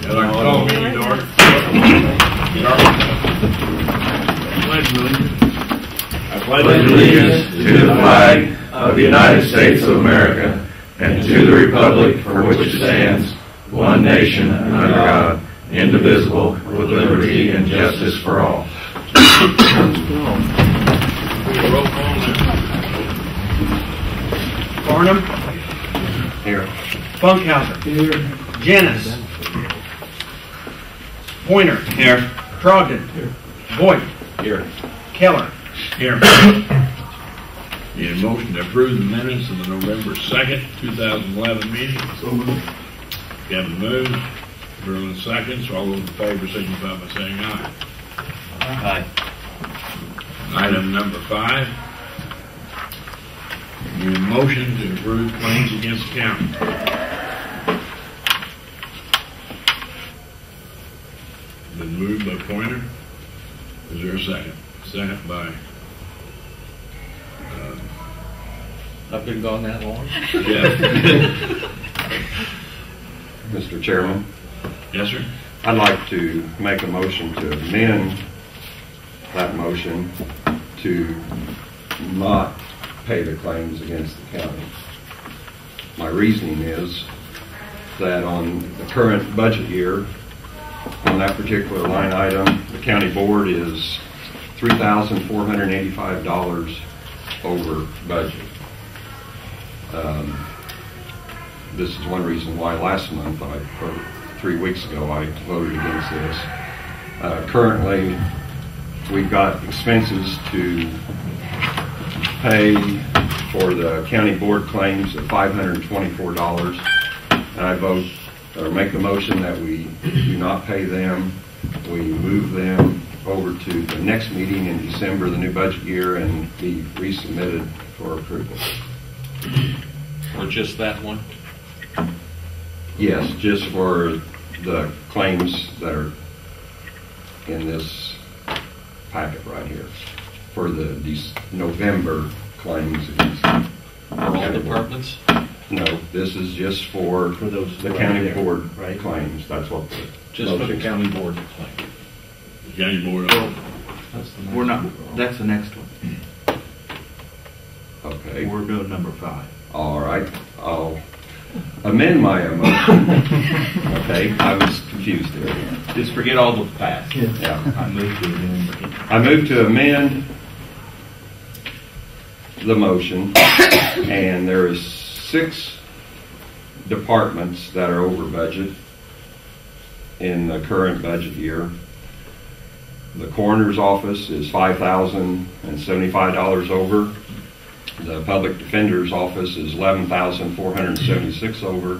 I'd like to call meeting to order. I pledge allegiance to the flag of the United States of America and to the republic for which it stands, one nation under God, indivisible, with liberty and justice for all. Roll call now. Barnum. Here. Funkhauser. Here. Janice. Pointer. Here. Trogdon. Here. Voigt. Here. Keller. Here. Need a motion to approve the minutes of the November 2nd, 2011 meeting. So moved. Kevin moves. Berlin seconds. All those in favor signify by saying aye. Aye. Item number 5. Need a motion to approve claims against the county. Been moved by Pointer. Is there a second? Second by I've been gone that long. Jeff. Mr. Chairman, Yes, sir. I'd like to make a motion to amend that motion to not pay the claims against the county. My reasoning is that on the current budget year, on that particular line item, the county board is $3,485 over budget. This is one reason why last month, or 3 weeks ago, I voted against this. Currently, we've got expenses to pay for the county board claims of $524, and I vote or make a motion that we do not pay them. We move them over to the next meeting in December, the new budget year, and be resubmitted for approval. Or just that one? Yes, just for the claims that are in this packet right here, for the November claims against All departments? No, this is just for those the right county there, board right? claims. That's what the Just for the county board claim. The county board. We're not, that's the next one. Okay. We're doing number 5. All right. I'll amend my motion. Okay, I was confused there. Just forget all the past. Yeah. I moved to amend. I move to amend the motion, and there is 6 departments that are over budget in the current budget year. The coroner's office is $5,075 over. The public defender's office is $11,476 over.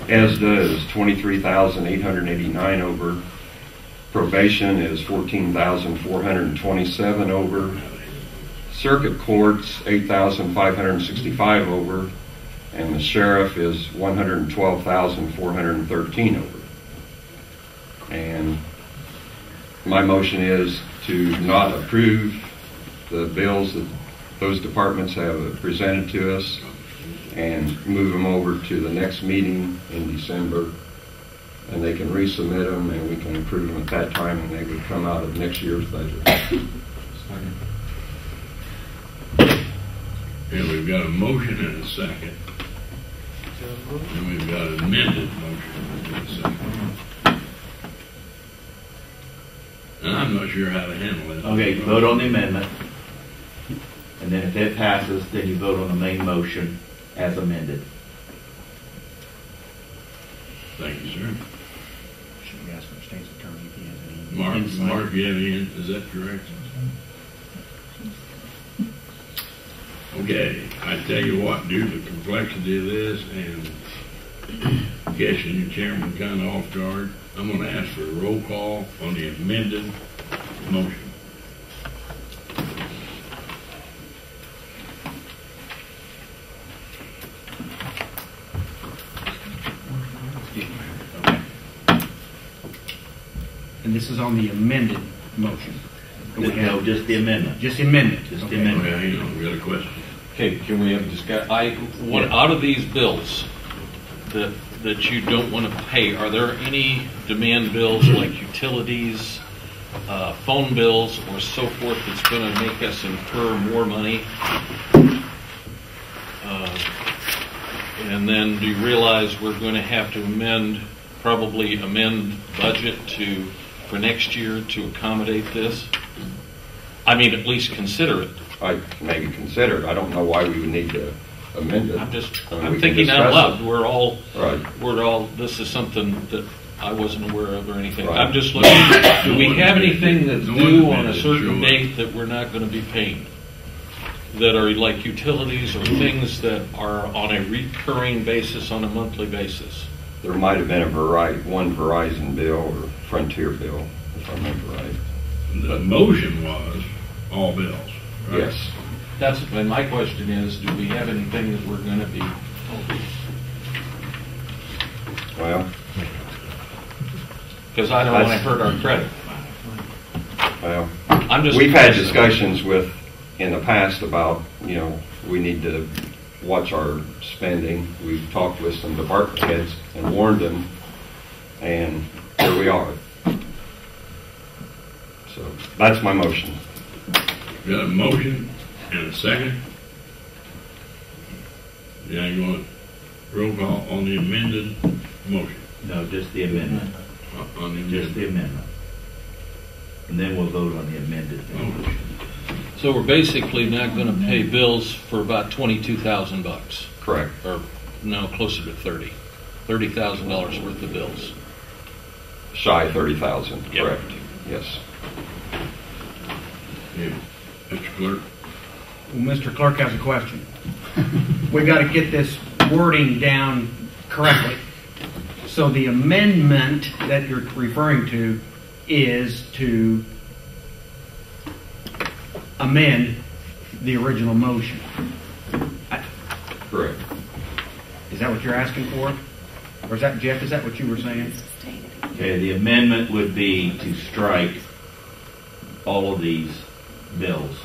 ESDA is $23,889 over. Probation is $14,427 over. Circuit courts $8,565 over, and the sheriff is $112,413 over. And my motion is to not approve the bills that those departments have presented to us and move them over to the next meeting in December, and they can resubmit them and we can approve them at that time, and they would come out of next year's budget. And we've got a motion and a second. And we've got an amended motion and a second. And I'm not sure how to handle it. Okay, vote on the amendment. And then if that passes, then you vote on the main motion as amended. Thank you, sir. Should we ask our state's attorney if he has any Mark, insight? Mark, you have any, is that correct? Okay, I tell you what, due to the complexity of this and catching your chairman kind of off guard, I'm going to ask for a roll call on the amended motion. And this is on the amended motion. No, just the amendment. Just the amendment. Just the amendment. Okay, hang on, we got a question. Okay, can we have discuss? Out of these bills, the that you don't want to pay, are there any demand bills like utilities, phone bills, or so forth that's going to make us incur more money? And then do you realize we're going to have to probably amend budget for next year to accommodate this? I mean, at least consider it. I maybe consider it. I don't know why we would need to amend it. I'm I mean, I'm we can thinking out discuss loud. it. Right. This is something that I wasn't aware of or anything. Right. I'm just looking, do we have anything that's due on a certain date that we're not going to be paying? That are like utilities or things that are on a recurring basis, on a monthly basis? There might have been one Verizon bill or Frontier bill, if I remember right. The motion was all bills, right? Yes. And my question is, do we have anything that we're going to be? Well, Because I don't want to hurt our credit. well, I'm just. we've had discussions in the past about, we need to watch our spending. We've talked with some department heads and warned them, and here we are. So that's my motion. Got a motion and a second. Yeah, you want roll call on the amended motion? No, just the amendment. On the Just the amendment. And then we'll vote on the amended motion. So we're basically not going to pay bills for about $22,000, Correct. or no, closer to $30,000 worth of bills. Shy 30,000. Yep. Correct. Yes. Yeah. Mr. Clerk? Well, Mr. Clerk has a question. We got to get this wording down correctly. So the amendment that you're referring to is to amend the original motion. Correct. Is that what you're asking for? Or is that, Jeff, is that what you were saying? Okay, the amendment would be to strike all of these bills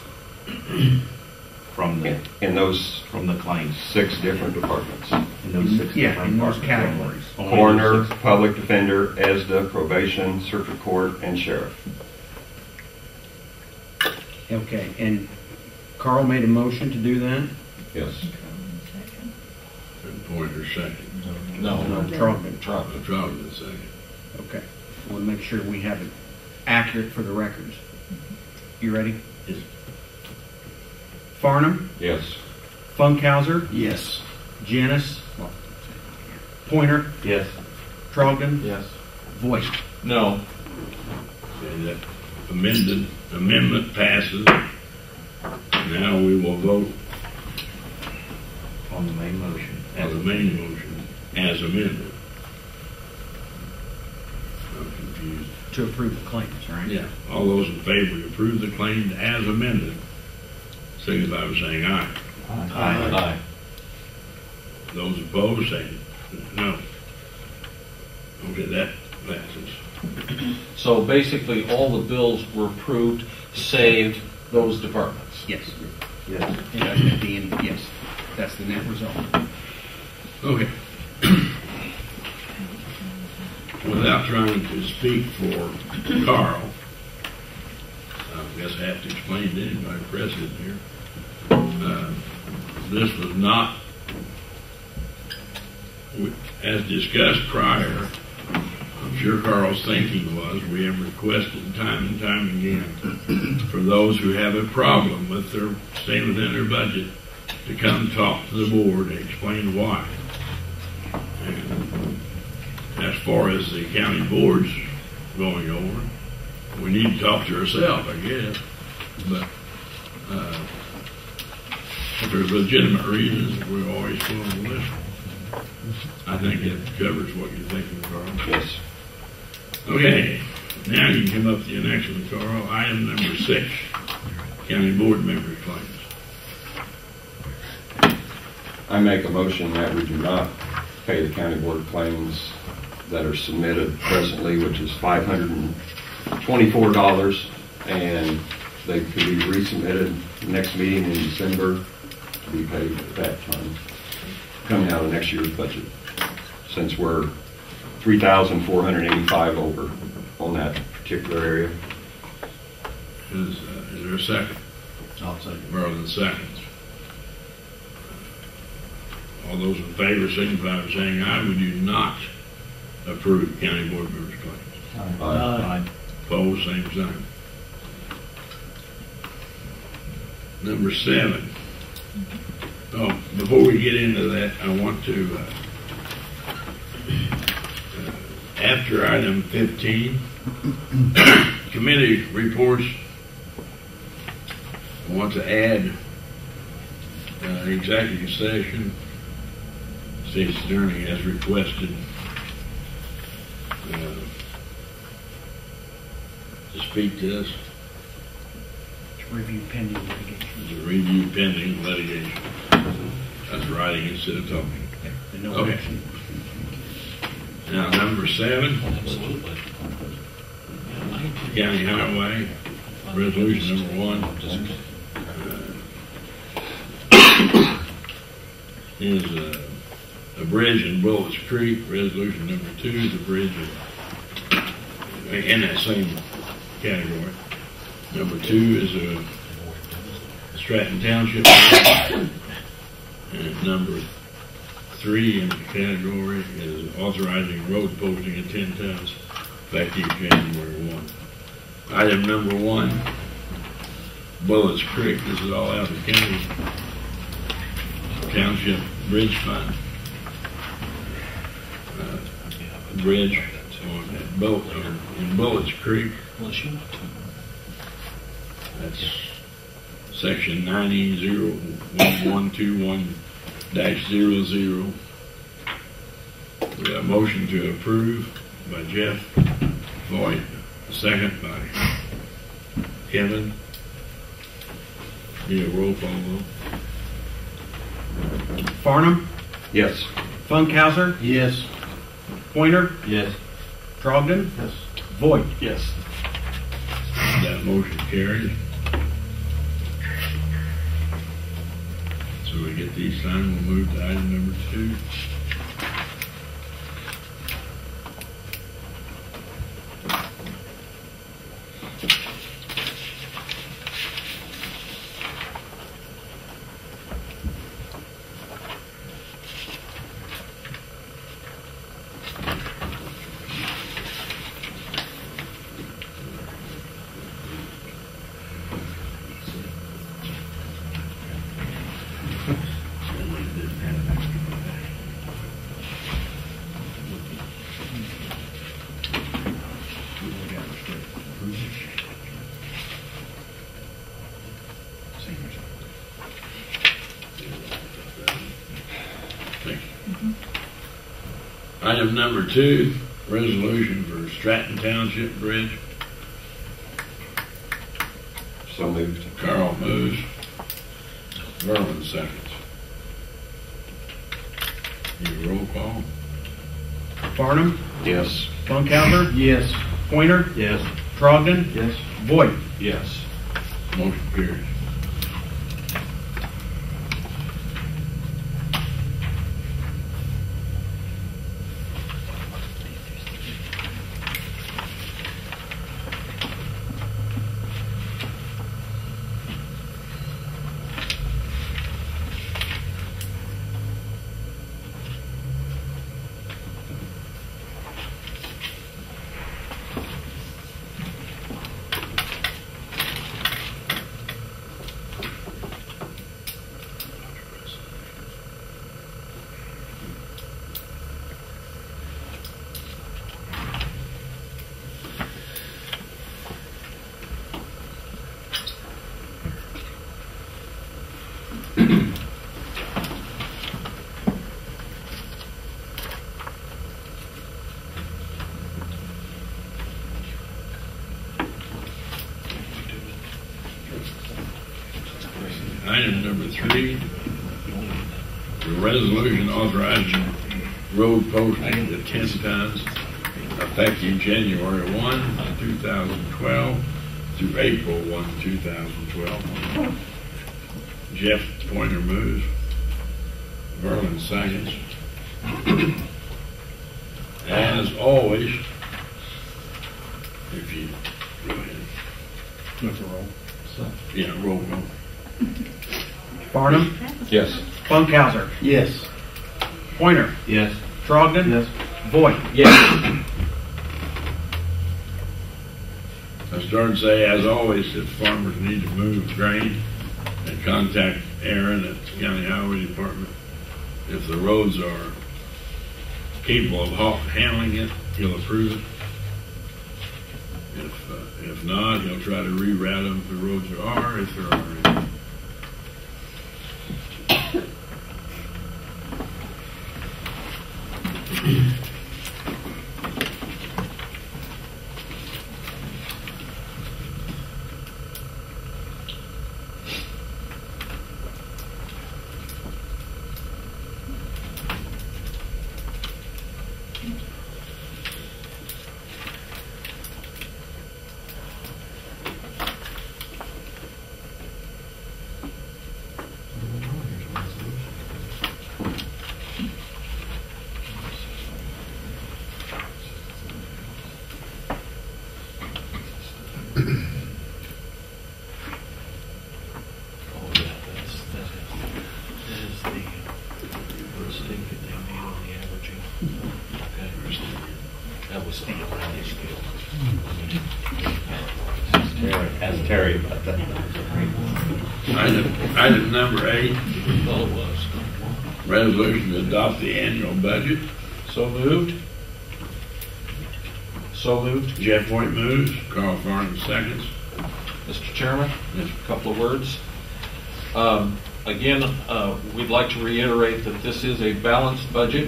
from the claims. 6 different departments. In those 6 Yeah, different in those departments. categories. Only Coroner, those 6. public defender, ESDA, probation, circuit court, and sheriff. Okay, and Carl made a motion to do that? Yes. And Pointer second. No, Trogdon. Trogdon second. Okay. I want to make sure we have it accurate for the records. You ready? Yes. Farnham, Yes. Funkhauser, Yes. Janis, Pointer, Yes. Trogdon, Yes. Voight. No. Okay, that amendment passes. Now we will vote On the main motion. on the main motion as amended. I'm confused. To approve the claims, right? Yeah, all those in favor to approve the claims as amended, signify by saying aye. Aye. Those opposed say no. Okay, that passes. So basically, all the bills were approved, save those departments. Yes. Yes. At the end, yes. That's the net result. Okay. Without trying to speak for Carl, I guess I have to explain to anybody present here. This was not, as discussed prior, I'm sure Carl's thinking was, we have requested time and time again for those who have a problem with their staying within their budget to come talk to the board and explain why. And as far as the county board's going over, we need to talk to ourselves, I guess. But if there's legitimate reasons, we're always going to listen. I think it covers what you're thinking, Carl. Yes. Okay, now you can come up to the next one, Carl. Item number 6, county board member claims. I make a motion that we do not pay the county board claims that are submitted presently, which is $524, and they could be resubmitted next meeting in December to be paid at that time, coming out of next year's budget. since we're 3,485 over on that particular area. Is there a second? I'll second. Merlin seconds. All those in favor signify by saying aye. We do not approve County Board of Members' claims. Aye. Opposed, same sign. Number 7. Oh, before we get into that, I want to, after item 15, committee reports, I want to add executive session. State's Attorney has requested to speak to us. Review pending litigation. It's a review pending litigation. That's writing instead of talking. And no Okay. action. Now, number 7, Absolutely. County Highway, resolution number 1, is a bridge in Bullets Creek. Resolution number 2 is a bridge in that same category. Number 2 is a Stratton Township. And number 3 in the category is authorizing road posting at 10 tons effective January 1. Item number 1, Bullets Creek. This is all out of the county township bridge fund. Bridge in Bullets Creek. That's section 90-1121-00. We got a motion to approve by Jeff Voigt, a second by Kevin. Need a roll call vote. Farnham, Yes. Funkhauser, Yes. Pointer, Yes. Trogdon, Yes. Voigt. Yes. That motion carries. So we get these signed, we'll move to item number 2. Item number 2, resolution for Stratton Township Bridge. So moved. Carl moves. Merlin seconds. Need a roll call? Farnham, Yes. Funkhauser, Yes. Pointer, Yes. Trogdon, Yes. Voigt. Yes. Motion carries. Item number 3, the resolution authorizing road posting to 10 tons effective January 1, 2012 through April 1, 2012. Jeff Pointer moves. Merlin seconds. As always, if you go ahead. That's a roll. Yeah, roll call. Barnum, Yes. Funkhauser, Yes. Pointer, Yes. Trogdon, Yes. Voigt. Yes. I started to say, as always, if farmers need to move grain, and contact Aaron at the County Highway Department. If the roads are capable of handling it, he'll approve it. If not, he'll try to reroute them if the roads are, if there are any. That was the Atlantic scale. Ask Terry about that. Item number 8, Well, it was. resolution to adopt the annual budget. So moved. So moved. Jeff White moves, Carl Farnham seconds. Mr. Chairman, a couple of words. Again, we'd like to reiterate that this is a balanced budget.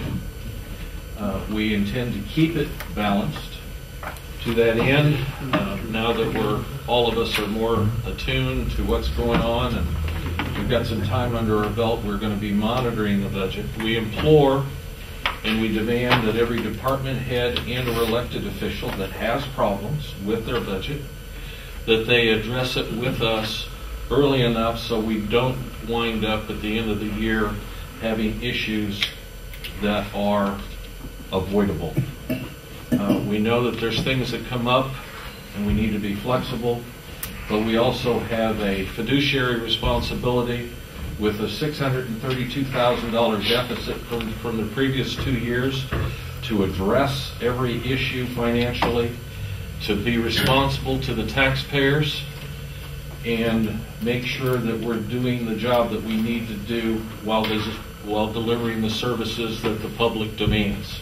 We intend to keep it balanced. To that end, now that all of us are more attuned to what's going on and we've got some time under our belt, we're going to be monitoring the budget. We implore and we demand that every department head and or elected official that has problems with their budget, that they address it with us early enough so we don't wind up at the end of the year having issues that are avoidable. We know that there's things that come up and we need to be flexible, but we also have a fiduciary responsibility with a $632,000 deficit from the previous 2 years to address every issue financially, to be responsible to the taxpayers, and make sure that we're doing the job that we need to do while delivering the services that the public demands.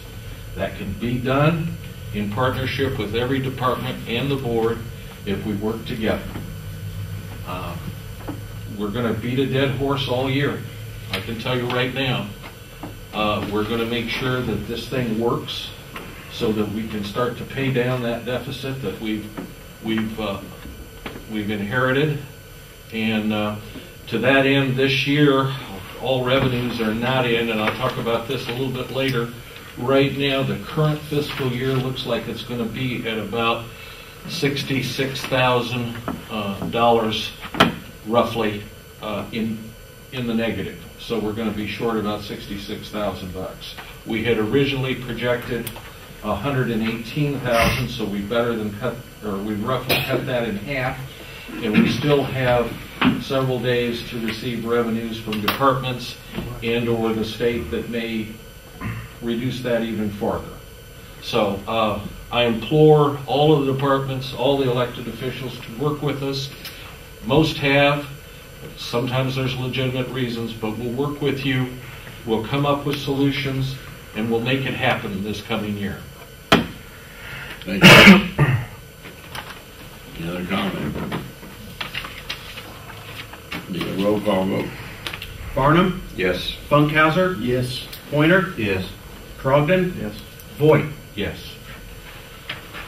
That can be done in partnership with every department and the board if we work together. We're going to beat a dead horse all year. I can tell you right now. We're going to make sure that this thing works so that we can start to pay down that deficit that we've inherited. And to that end, this year, all revenues are not in, and I'll talk about this a little bit later. Right now, the current fiscal year looks like it's going to be at about $66,000 roughly in the negative. So we're going to be short about $66,000. We had originally projected $118,000, so we roughly cut that in half, and we still have several days to receive revenues from departments and or the state that may reduce that even farther. So I implore all of the departments, all the elected officials to work with us. Most have. Sometimes there's legitimate reasons, but we'll work with you. We'll come up with solutions, and we'll make it happen this coming year. Thank you. Any other comment? Need a roll call vote. Barnum, Yes. Funkhauser, Yes. Pointer, Yes. Trogdon, Yes. Voigt. Yes.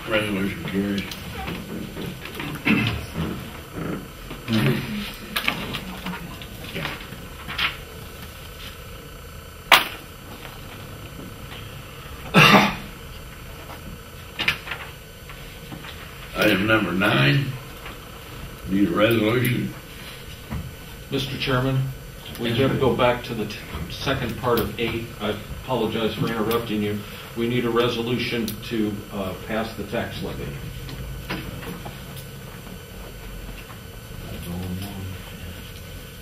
Resolution carries. Item number 9, need a resolution. Mr. Chairman, we got to go back to the second part of 8. I apologize for interrupting you. we need a resolution to pass the tax levy.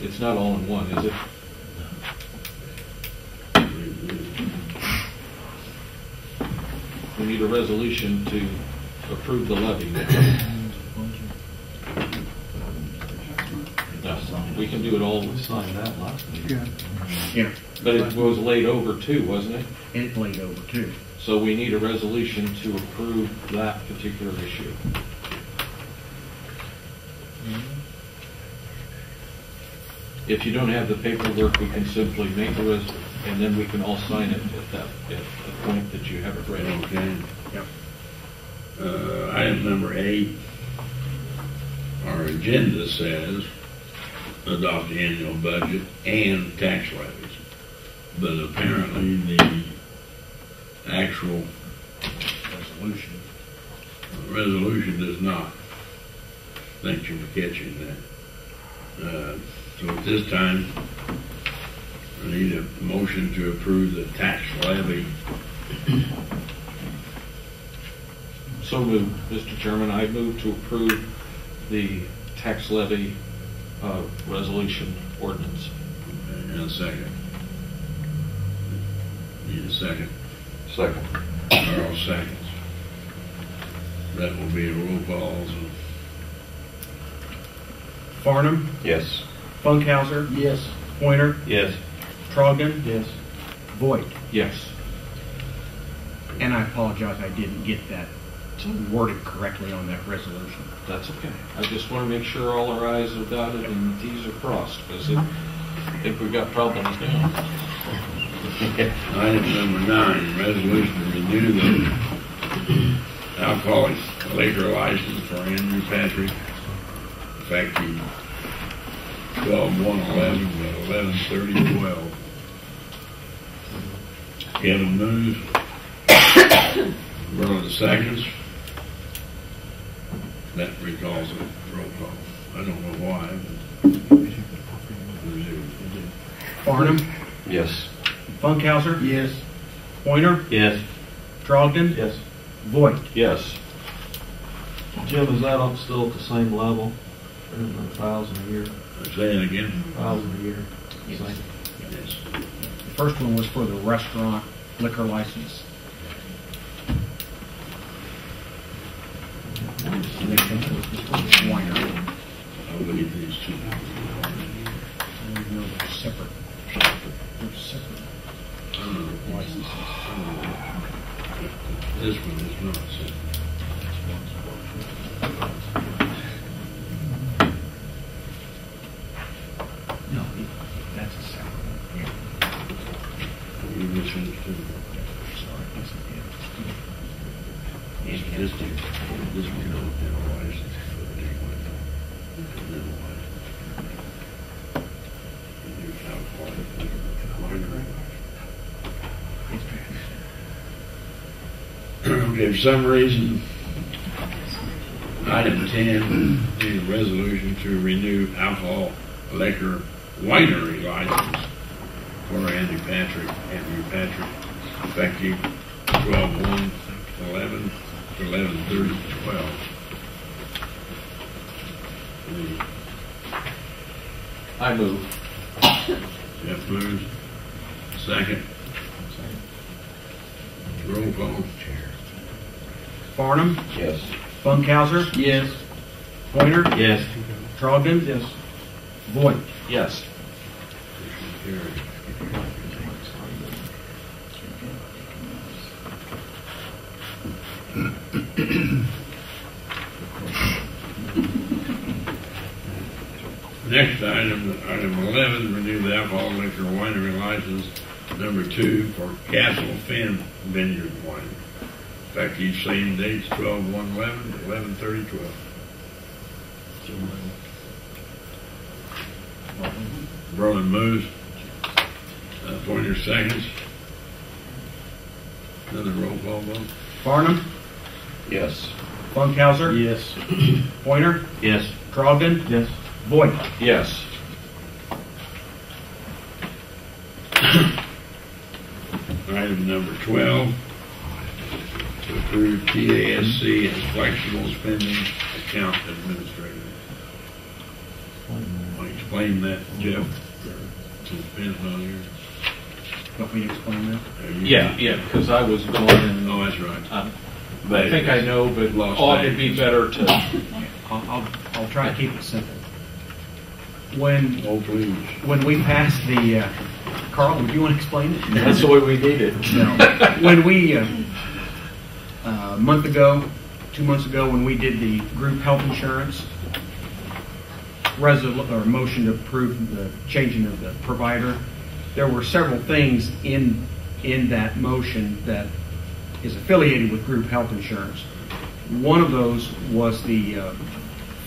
It's not all in one, is it? We need a resolution to approve the levy. No, we can do it all. We signed that last meeting. Yeah. But it was laid over too, wasn't it? It laid over too. So we need a resolution to approve that particular issue. If you don't have the paperwork, we can simply make a and then we can all sign it at the point that you have it ready. Okay. Yep. Item number 8, our agenda says adopt the annual budget and tax levies. But apparently the actual resolution does not. Thank you for catching that. So at this time, I need a motion to approve the tax levy. So moved, Mr. Chairman. I move to approve the tax levy resolution ordinance. And a second. Need a second. Second. Carl seconds. That will be a roll call. So. Farnum, Yes. Funkhauser, Yes. Pointer, Yes. Trogdon, Yes. Voigt. Yes. And I apologize, I didn't get that worded correctly on that resolution. That's okay. I just want to make sure all our I's are dotted and T's are crossed, because I think we've got problems now. Item number 9, resolution to renew the alcoholic liquor license for Andrew Patrick, effective 12/1/11 to 11/30/12. Kevin moves. Verlin seconds. That recalls a roll call. I don't know why. Farnum, Yes. Funkhauser, Yes. Pointer, Yes. Trogdon, Yes. Voigt. Yes. Jim, is that on still at the same level? 1,000 a year? Say it again. 1,000 a year? Yes. Same. Yes. The first one was for the restaurant liquor license. And next one was for the winery. I'll look at these two. And we know they're separate. They're separate licenses. This one is not. So. No, that's a separate one. Yeah. You misunderstood. Sorry, yes, I did. This one don't have a license for the anyway. And then what? You alcoholic winery. Okay, for some reason, item 10, need a resolution to renew alcohol liquor winery license for Andrew Patrick, effective 12/1/11 to 11/30/12. I move. Jeff moves. Second. Roll call. Farnum, Yes. Funkhauser, Yes. Pointer, Yes. Trogdon, Yes. Voigt. Yes. Carried. Next item 11, renew the alcohol liquor winery license number 2 for Castle Finn Vineyard Winery. Effective same dates, 12/1/11 to 11/30/12. Berlin moves. Pointer seconds. Another roll call vote. Farnum, Yes. Funkhauser, Yes. Pointer, Yes. Trogdon, Yes. Voigt. Yes. Item number 12, through TASC as flexible spending account administrator. I'll explain that, Jeff, since Ben's not here. Want me to explain that? Yeah, because I was going and, Oh, that's right. I think I know, but Lost it'd be names. better to, I'll try to keep it simple. When Oh, please. we passed the, Carl, would you want to explain it? that's the way we need it. No. When we, a month ago, 2 months ago, when we did the group health insurance, motion to approve the changing of the provider, there were several things in that motion that is affiliated with group health insurance. One of those was the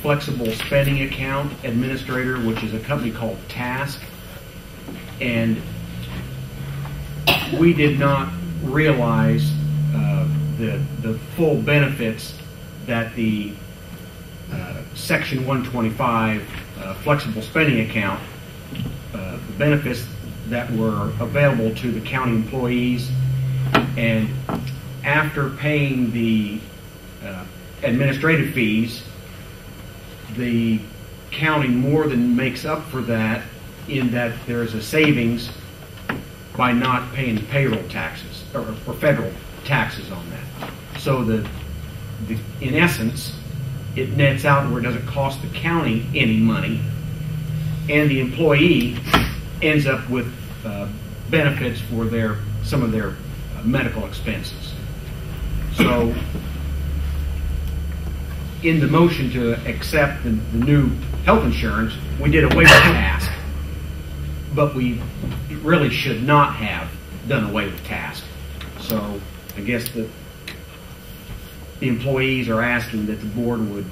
flexible spending account administrator, which is a company called Task, and we did not realize the full benefits that the Section 125 flexible spending account, the benefits that were available to the county employees, and after paying the administrative fees, the county more than makes up for that in that there is a savings by not paying payroll taxes or federal taxes on that. So in essence, it nets out where it doesn't cost the county any money, and the employee ends up with benefits for some of their medical expenses. So, in the motion to accept the new health insurance, we did away with Task, but we really should not have done away with Task. So, I guess the employees are asking that the board would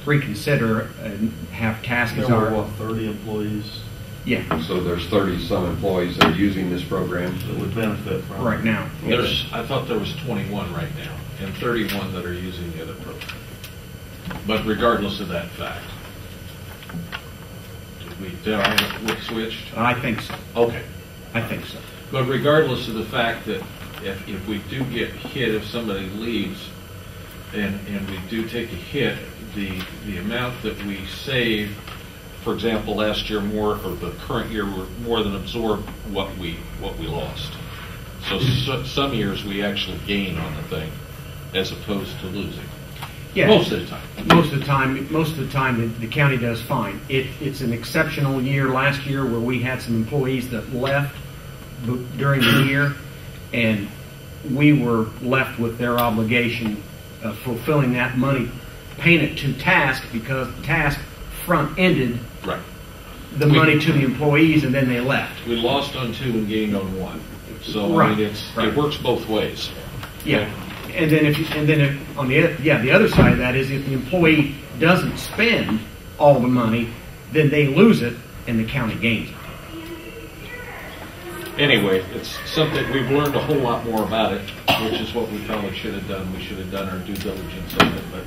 reconsider and have Task as There were, our... 30 employees Yeah, So there's 30-some employees that are using this program. that would benefit from it? right now. I thought there was 21 right now, and 31 that are using the other program. But regardless of that fact, did I have it switched? I think so. Okay. I think so. But regardless of the fact that if we do get hit, if somebody leaves, and we do take a hit, the amount that we save, for example, last year the current year, we're more than absorb what we lost. So some years we actually gain on the thing, as opposed to losing. Yeah. Most of the time. Most of the time, the county does fine. It's an exceptional year last year where we had some employees that left during the year, and we were left with their obligation of fulfilling that money, paying it to Task, because Task front-ended Right. the money to the employees, and then they left. We lost on 2 and gained on 1. So Right, it works both ways. Yeah. And then on the other side of that is if the employee doesn't spend all the money, then they lose it and the county gains it. Anyway, it's something we've learned a whole lot more about it, which is what we probably should have done. We should have done our due diligence on it, but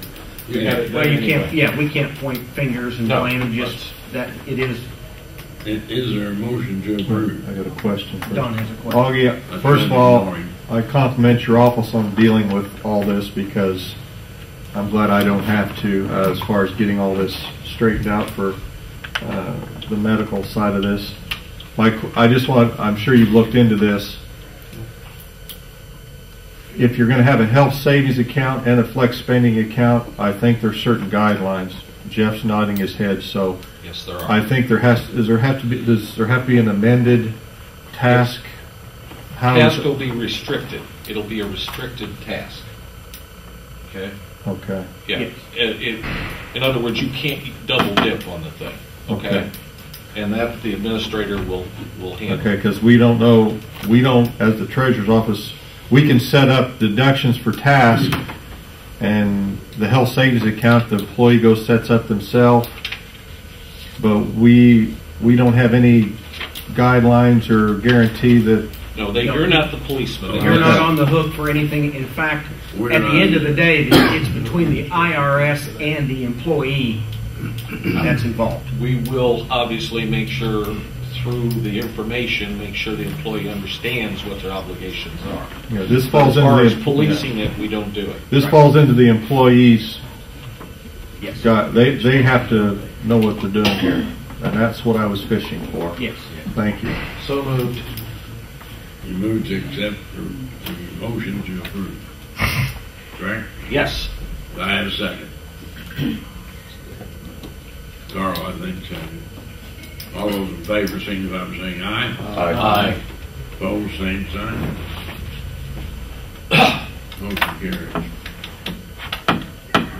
we got it done Well, you anyway. can't. Yeah, we can't point fingers and No, blame and just that it is. Is there a motion to approve? I got a question. Don has a question. Augie, first of all, I compliment your office on dealing with all this because I'm glad I don't have to as far as getting all this straightened out for the medical side of this. I'm sure you've looked into this. If you're going to have a health savings account and a flex spending account, I think there's certain guidelines. Jeff's nodding his head, so Yes, there are. I think does there have to be an amended task? Task will be restricted. It'll be a restricted task. Okay? Okay. Yeah. Yes. In other words, you can't double dip on the thing. Okay? And that the administrator will handle. Okay, because we don't, as the treasurer's office, we can set up deductions for task, and the health savings account, the employee sets up themselves, but we don't have any guidelines or guarantee that. No, you're not the policeman. You're not on the hook for anything. In fact, at the end of the day, it's between the IRS and the employee that's involved. We will obviously make sure through the information, make sure the employee understands what their obligations are. You know, this But falls as far into as policing it, we don't do it. this falls into the employees. Yes. They have to know what they're doing here, and that's what I was fishing for. Yes. Thank you. So moved. You move to accept the motion to approve. Correct? Yes. Do I have a second? Carl, I think so. All those in favor, signify by saying aye. Aye. Opposed, same sign. Motion carries.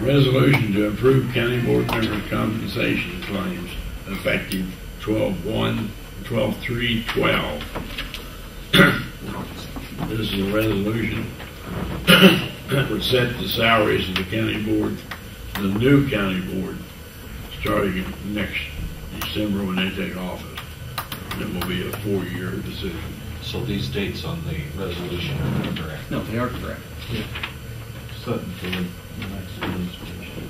Resolution to approve county board member compensation claims effective 12/1, 12/3/12. This is a resolution that would set the salaries of the county board, the new county board, starting next December when they take office. And it will be a 4-year decision. So these dates on the resolution are correct. No, they are correct. Sutton for the next administration.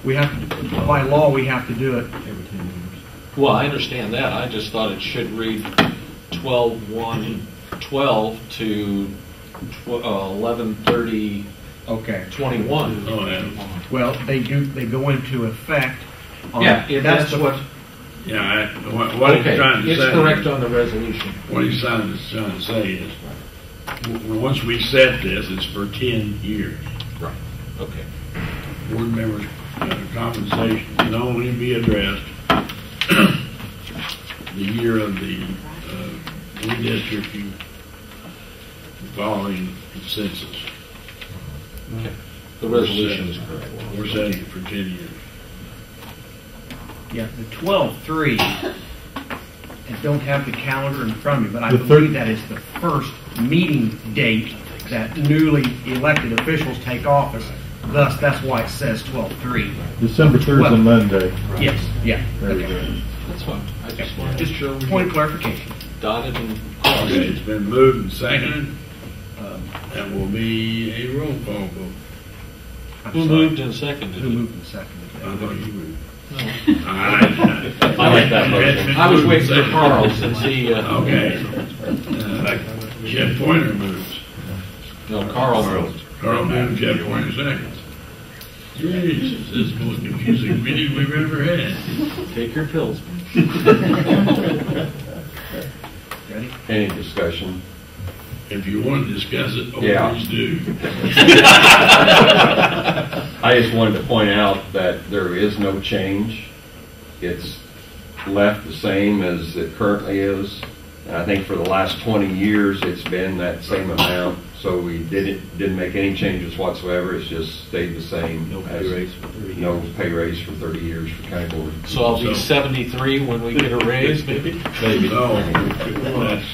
We have to, by law, we have to do it. Every 10 years. Well, I understand that. I just thought it should read 12/1/12 to 11/30/21. Okay. Oh, yeah. Well, they go into effect on. Yeah, that's what. Yeah, what he's trying to It's say. correct on the resolution. What he's trying to say is, once we set this, it's for 10 years. Right. Okay. Board members' compensation can only be addressed the year of the redistricting following the census. Okay. The resolution is correct. We're setting it for 10 years. Yeah, the 12/3. I don't have the calendar in front of me, but I The believe that is the first meeting date that newly elected officials take office. Thus, that's why it says 12/3. December 3rd is a Monday. Yes, yeah. There we Okay. go. That's fine. I just wanted to Just make sure we point of clarification. dotted and Okay, it's been moved and seconded. That will be a roll call vote. I'm Who sorry. moved and seconded Who it? moved and seconded? I thought you moved. No. I like that motion. I was waiting for Carl since he. Okay. Jeff Pointer moves. No, Carl moved. Carl moved, Jeff Pointer seconds. Jesus, this is the most confusing meeting we've ever had. Take your pills. Ready? Any discussion? If you want to discuss it, Yeah. always do. I just wanted to point out that there is no change. It's left the same as it currently is. And I think for the last 20 years, it's been that same amount. So we didn't make any changes whatsoever. It's just stayed the same. No pay raise for 30 years. No pay raise for 30 years for county board. So I'll be 73 when we get a raise, maybe? No, that's,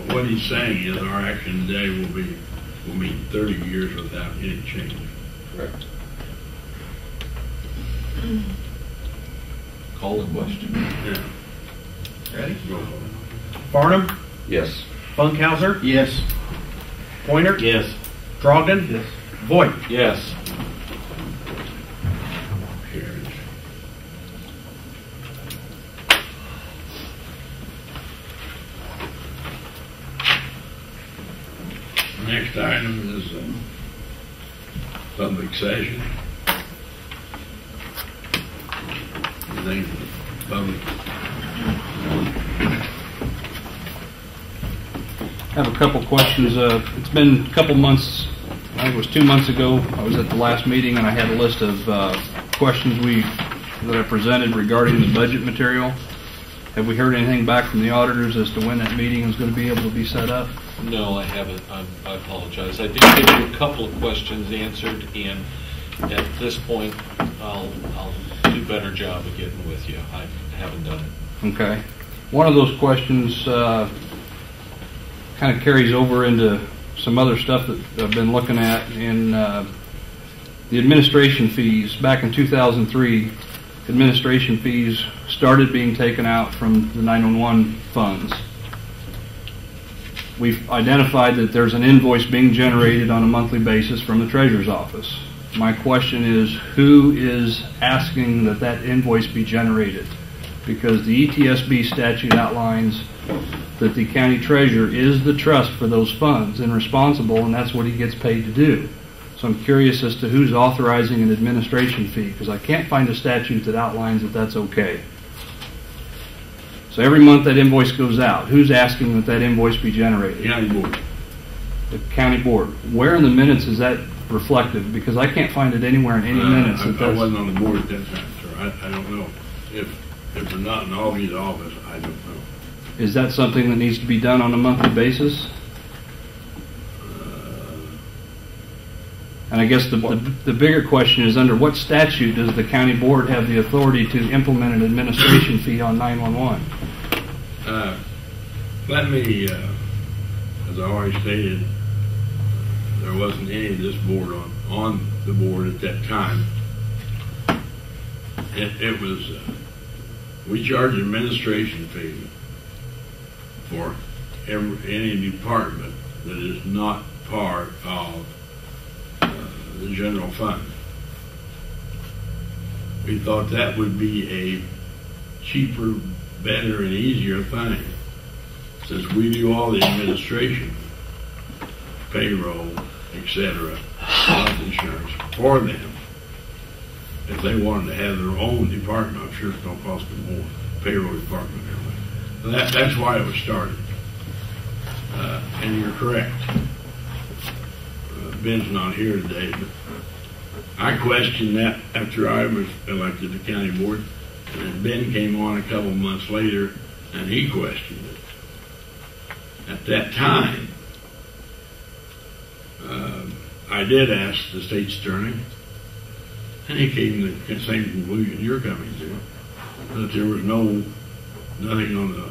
what he's saying is our action today will mean 30 years without any change. Correct. Call the question. Yeah. Ready? Roll call. Farnham? Yes. Funkhauser? Yes. Pointer? Yes. Drogden? Yes. Voigt? Yes. Carries. Next item is public session. Anything public? I have a couple questions. It's been a couple months, I think it was 2 months ago, I was at the last meeting and I had a list of questions that I presented regarding the budget material. Have we heard anything back from the auditors as to when that meeting is going to be able to be set up? No, I haven't. I apologize. I did give you a couple of questions answered, and at this point, I'll do a better job of getting with you. I haven't done it. Okay. One of those questions kind of carries over into some other stuff that I've been looking at in the administration fees. Back in 2003, administration fees started being taken out from the 911 funds. We've identified that there's an invoice being generated on a monthly basis from the Treasurer's Office. My question is, who is asking that invoice be generated? because the ETSB statute outlines that the county treasurer is the trust for those funds and responsible, and that's what he gets paid to do. So I'm curious as to who's authorizing an administration fee, because I can't find a statute that outlines that that's okay. So every month that invoice goes out, who's asking that that invoice be generated? County board. The county board. Where in the minutes is that reflected? Because I can't find it anywhere in any minutes. I wasn't on the board at that time, sir. I don't know. If we're not in Albany's office, I don't know. Is that something that needs to be done on a monthly basis? And I guess the bigger question is, under what statute does the county board have the authority to implement an administration fee on 911? Let me, as I already stated, there wasn't any of this board on the board at that time. It was, we charge an administration fee for any department that is not part of the general fund. We thought that would be a cheaper, better, and easier thing, since we do all the administration, payroll, etc., health insurance for them. If they wanted to have their own department, I'm sure it's going to cost them more. Payroll department, everything. That's why it was started. And you're correct. Ben's not here today, but I questioned that after I was elected to county board, and then Ben came on a couple months later, and he questioned it. At that time, I did ask the state's attorney, and he came to the same conclusion you're coming to, that there was nothing on the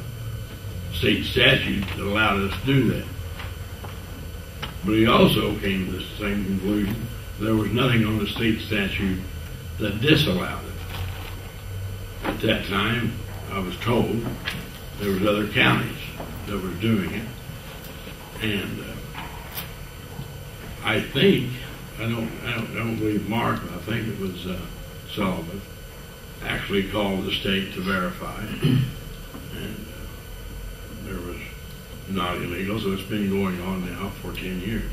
state statute that allowed us to do that. But he also came to the same conclusion. There was nothing on the state statute that disallowed it. At that time, I was told there was other counties that were doing it. And I think, I don't believe Mark, I think it was Sullivan, actually called the state to verify it. And there was not illegal, so it's been going on now for 10 years.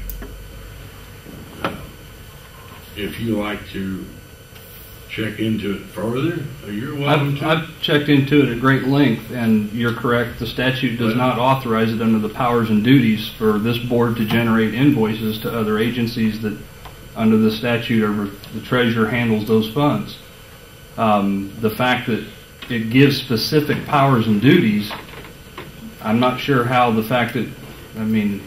If you like to check into it further, you're welcome to. I've checked into it at great length, and you're correct. The statute does not authorize it under the powers and duties for this board to generate invoices to other agencies that, under the statute, the treasurer handles those funds. The fact that it gives specific powers and duties, I'm not sure how the fact that, I mean,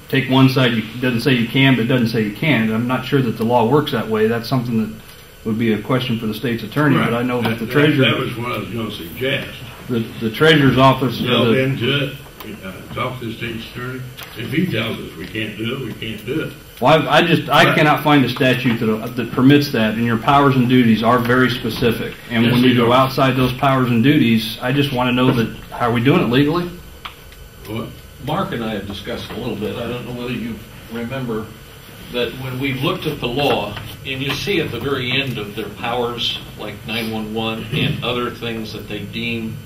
take one side, it doesn't say you can, but it doesn't say you can't. I'm not sure that the law works that way. That's something that would be a question for the state's attorney, Right. but I know that the treasurer... That was what I was going to suggest. The treasurer's office... Delve into it, talk to the state's attorney. If he tells us we can't do it, we can't do it. Well, I cannot find a statute that permits that, and your powers and duties are very specific. And Yes, when you they go are. outside those powers and duties, I just want to know that, are we doing it legally? What? Mark and I have discussed a little bit. I don't know whether you remember that when we looked at the law, and you see at the very end of their powers, like 911 and other things that they deem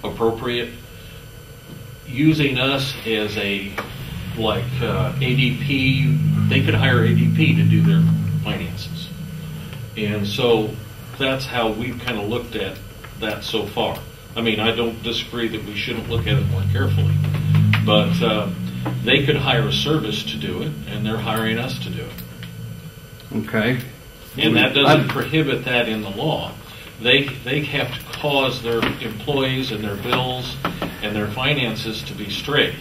appropriate, using us as a, like ADP, they could hire ADP to do their finances. And so that's how we've kind of looked at that so far. I mean, I don't disagree that we shouldn't look at it more carefully, but they could hire a service to do it, and they're hiring us to do it. Okay. And that doesn't prohibit that in the law. They have to cause their employees and their bills and their finances to be straight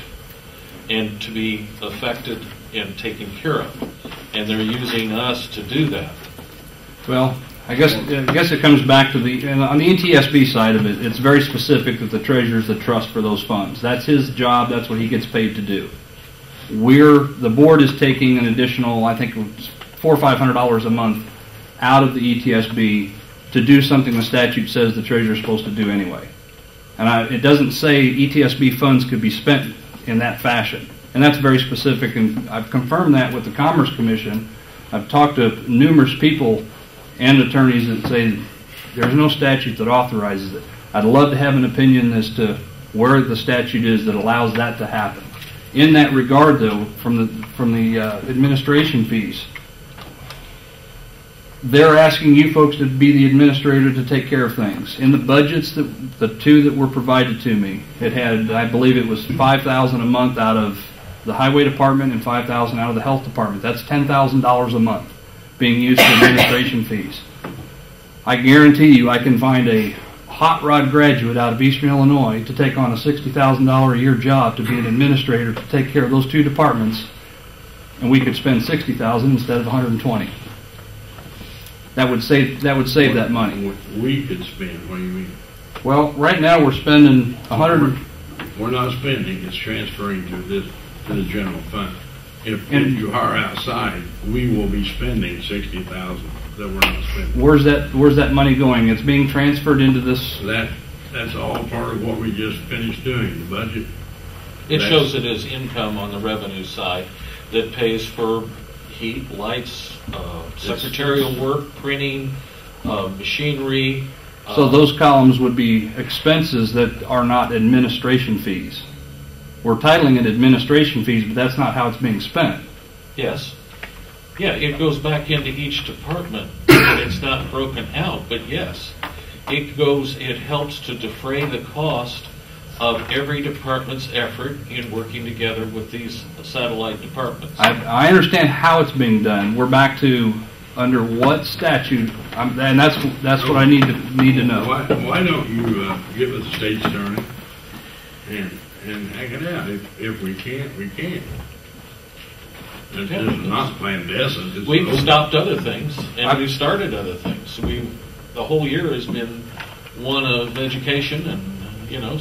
and to be affected and taken care of. And they're using us to do that. Well, I guess it comes back to on the ETSB side of it, it's very specific that the treasurer's the trust for those funds. That's his job. That's what he gets paid to do. The board is taking an additional, I think, $400 or $500 a month out of the ETSB to do something the statute says the treasurer is supposed to do anyway. And it doesn't say ETSB funds could be spent in that fashion. And that's very specific, and I've confirmed that with the Commerce Commission. I've talked to numerous people and attorneys that say there's no statute that authorizes it. I'd love to have an opinion as to where the statute is that allows that to happen. In that regard, though, from the administration fees, they're asking you folks to be the administrator to take care of things. In the budgets, the two that were provided to me, it had, I believe it was $5,000 a month out of the highway department and $5,000 out of the health department. That's $10,000 a month being used for administration fees. I guarantee you I can find a hot rod graduate out of Eastern Illinois to take on a $60,000 a year job to be an administrator to take care of those two departments, and we could spend $60,000 instead of $120,000. That would save that money. We could spend. What do you mean? Well, right now we're spending We're not spending. It's transferring to the general fund. If you hire outside, we will be spending $60,000 that we're not spending. Where's that money going? It's being transferred into this. That's all part of what we just finished doing. The budget. It shows it as income on the revenue side that pays for heat, lights, secretarial work, printing, machinery. So those columns would be expenses that are not administration fees. We're titling it administration fees, but that's not how it's being spent. Yes. Yeah, it goes back into each department, and it's not broken out, but yes. It helps to defray the cost of every department's effort in working together with these satellite departments. I understand how it's being done. We're back to under what statute, and that's what I need to know. Why don't you give us the state's attorney and hack it out? If we can't, we can't. This is not clandestine. We've stopped other things, and we've started other things. The whole year has been one of education and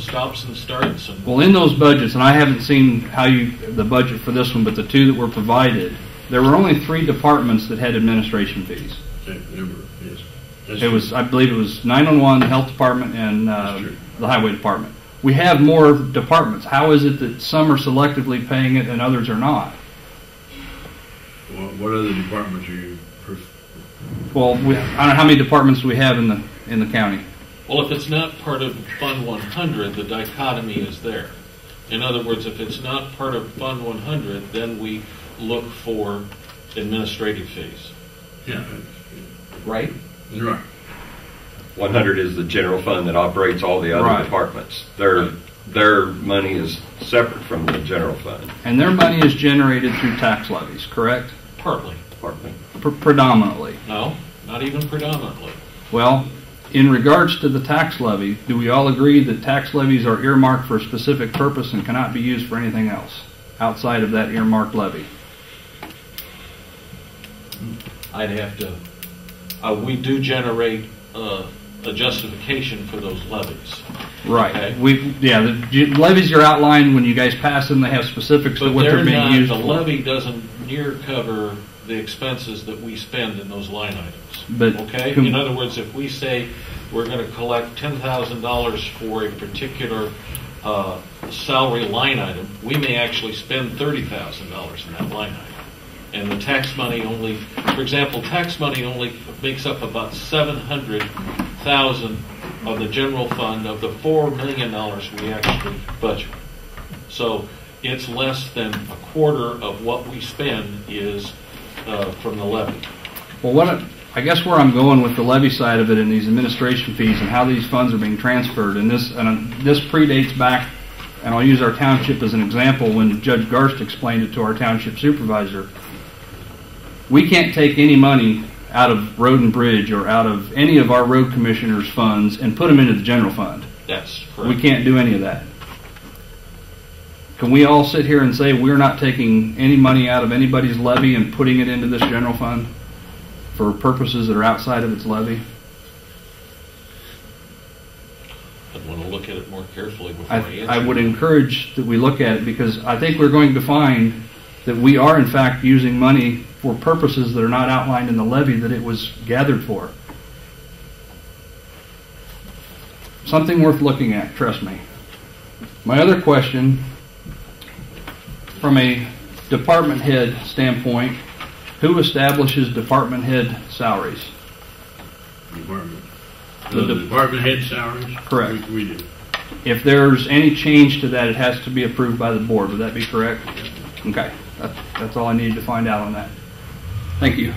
stops and starts. Well, in those budgets, and I haven't seen the budget for this one, but the two that were provided, there were only 3 departments that had administration fees. I believe it was 911, the health department, and the highway department. We have more departments. How is it that some are selectively paying it and others are not? Well, what other departments are you? Well, I don't know how many departments we have in the county. Well, if it's not part of Fund 100, the dichotomy is there. In other words, if it's not part of Fund 100, then we look for administrative fees. Yeah. Right? Right. 100 is the general fund that operates all the other departments. Their money is separate from the general fund. And their money is generated through tax levies, correct? Partly. Predominantly. No, not even predominantly. Well, in regards to the tax levy, do we all agree that tax levies are earmarked for a specific purpose and cannot be used for anything else outside of that earmarked levy? I'd have to. We do generate a justification for those levies. Right. Okay? The levies are outlined when you guys pass them. They have specifics to what they're being used for. The levy doesn't near cover the expenses that we spend in those line items. But okay? In other words, if we say we're going to collect $10,000 for a particular salary line item, we may actually spend $30,000 in that line item. And the tax money only, for example, makes up about $700,000 of the general fund of the $4 million we actually budget. So it's less than a quarter of what we spend is from the levy. Well, I guess where I'm going with the levy side of it and these administration fees and how these funds are being transferred, and this predates back, and I'll use our township as an example when Judge Garst explained it to our township supervisor. We can't take any money out of road and bridge or out of any of our road commissioners' funds and put them into the general fund. That's correct. We can't do any of that. Can we all sit here and say we're not taking any money out of anybody's levy and putting it into this general fund for purposes that are outside of its levy? I'd want to look at it more carefully before I answer. I would encourage that we look at it, because I think we're going to find that we are in fact using money for purposes that are not outlined in the levy that it was gathered for. Something worth looking at, trust me. My other question, from a department head standpoint, who establishes department head salaries? Department. The department head salaries? Correct. We do. If there's any change to that, it has to be approved by the board. Would that be correct? Okay. That's all I needed to find out on that. Thank you.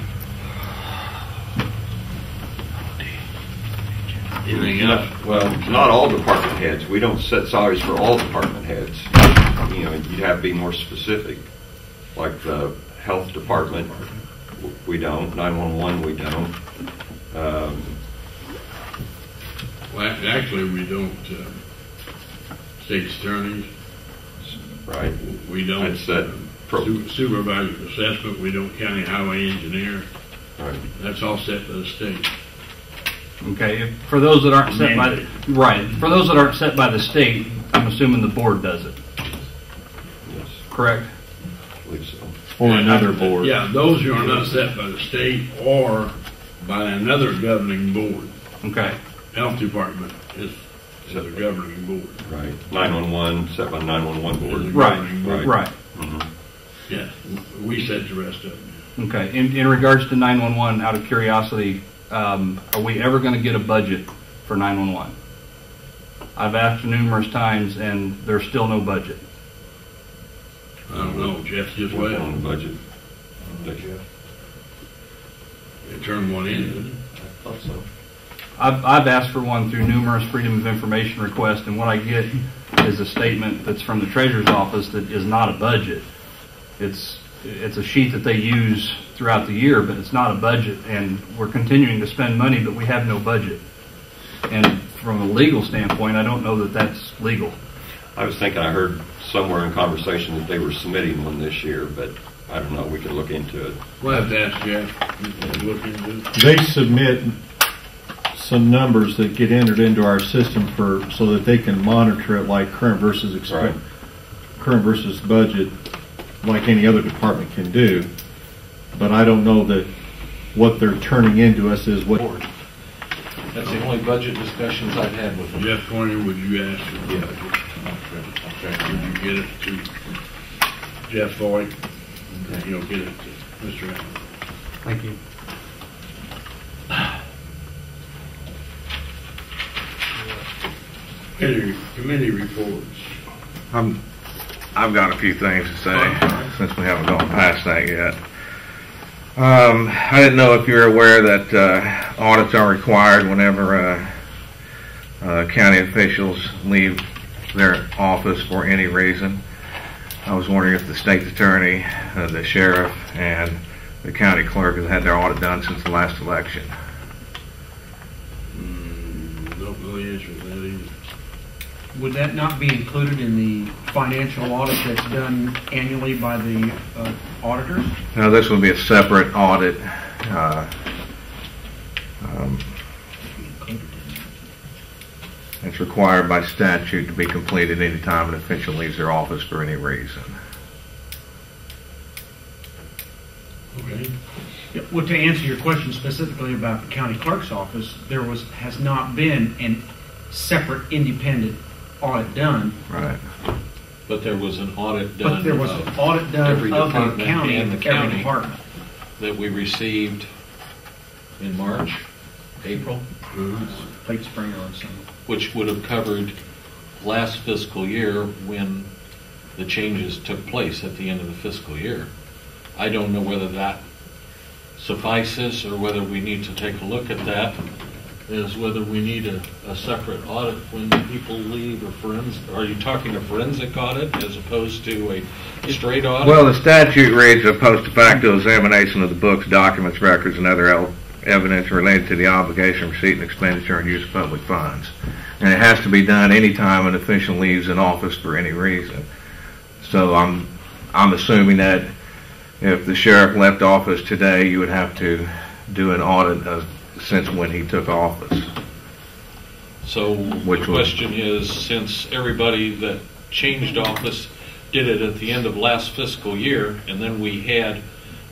Anything else? Well, not all department heads. We don't set salaries for all department heads. You know, you'd have to be more specific. Like the health department, we don't. 911, we don't. Well, actually, we don't. State's attorneys, Right. we don't. That's that Supervisor assessment, we don't. County highway engineer, Right. that's all set by the state. Okay. For those that aren't set by for those that aren't set by the state, I'm assuming the board does it. Yes, Correct? I believe so. Or another board. Yeah, those who are not set by the state or by another governing board. Okay. Health department is a governing board. Right. 911, set by 911 board. Is a Right. governing board. Right. Mhm. Yeah, we set the rest of them. Okay. In regards to 911, out of curiosity, are we ever going to get a budget for 911? I've asked numerous times, and there's still no budget. I don't know, Jeff just Working left. on the budget. They turned one in, didn't they? I thought so. I've asked for one through numerous Freedom of Information requests, and what I get is a statement that's from the Treasurer's Office that is not a budget. It's a sheet that they use throughout the year, but it's not a budget, and we're continuing to spend money, but we have no budget. And from a legal standpoint, I don't know that that's legal. I was thinking I heard somewhere in conversation that they were submitting one this year, but I don't know. We could look into it. We'll have to ask Jeff. Look into it. They submit some numbers that get entered into our system so that they can monitor it like current versus Right. current versus budget, like any other department can do. But I don't know that what they're turning into us is what. That's the only budget discussions I've had with them. Jeff Pointer, would you ask for the Yeah. budget? Would you get it to Jeff Voigt? And you'll get it to Mr. Allen. Thank you. Committee reports. I've got a few things to say since we haven't gone past that yet. I didn't know if you're aware that audits are required whenever county officials leave their office for any reason. I was wondering if the state's attorney, the sheriff, and the county clerk have had their audit done since the last election. Don't know the answer to that either. Would that not be included in the financial audit that's done annually by the auditors? Now, this would be a separate audit. It's required by statute to be completed any time an official leaves their office for any reason. Okay. Yeah, well, to answer your question specifically about the county clerk's office, has not been a separate independent audit done. Right. But there was an audit done. But there was an audit done every of the department county and the every county department. that we received in March, April, Late spring or summer. which would have covered last fiscal year when the changes took place at the end of the fiscal year. I don't know whether that suffices or whether we need to take a look at that, is whether we need a separate audit when people leave, or forensic. Are you talking a forensic audit as opposed to a straight audit? Well, the statute reads a post facto examination of the books, documents, records, and other evidence related to the obligation, receipt, and expenditure and use of public funds. And it has to be done any time an official leaves an office for any reason. So I'm assuming that if the sheriff left office today, you would have to do an audit of since when he took office. So the question is, since everybody that changed office did it at the end of last fiscal year, and then we had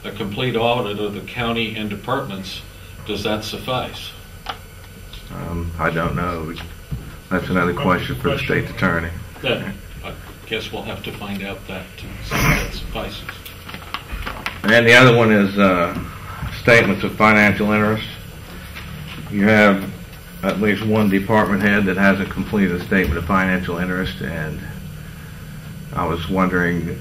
a complete audit of the county and departments, does that suffice? I don't know. That's another question for the state's attorney. That, I guess we'll have to find out that to see if that suffices. And the other one is statements of financial interest. You have at least one department head that hasn't completed a statement of financial interest, and I was wondering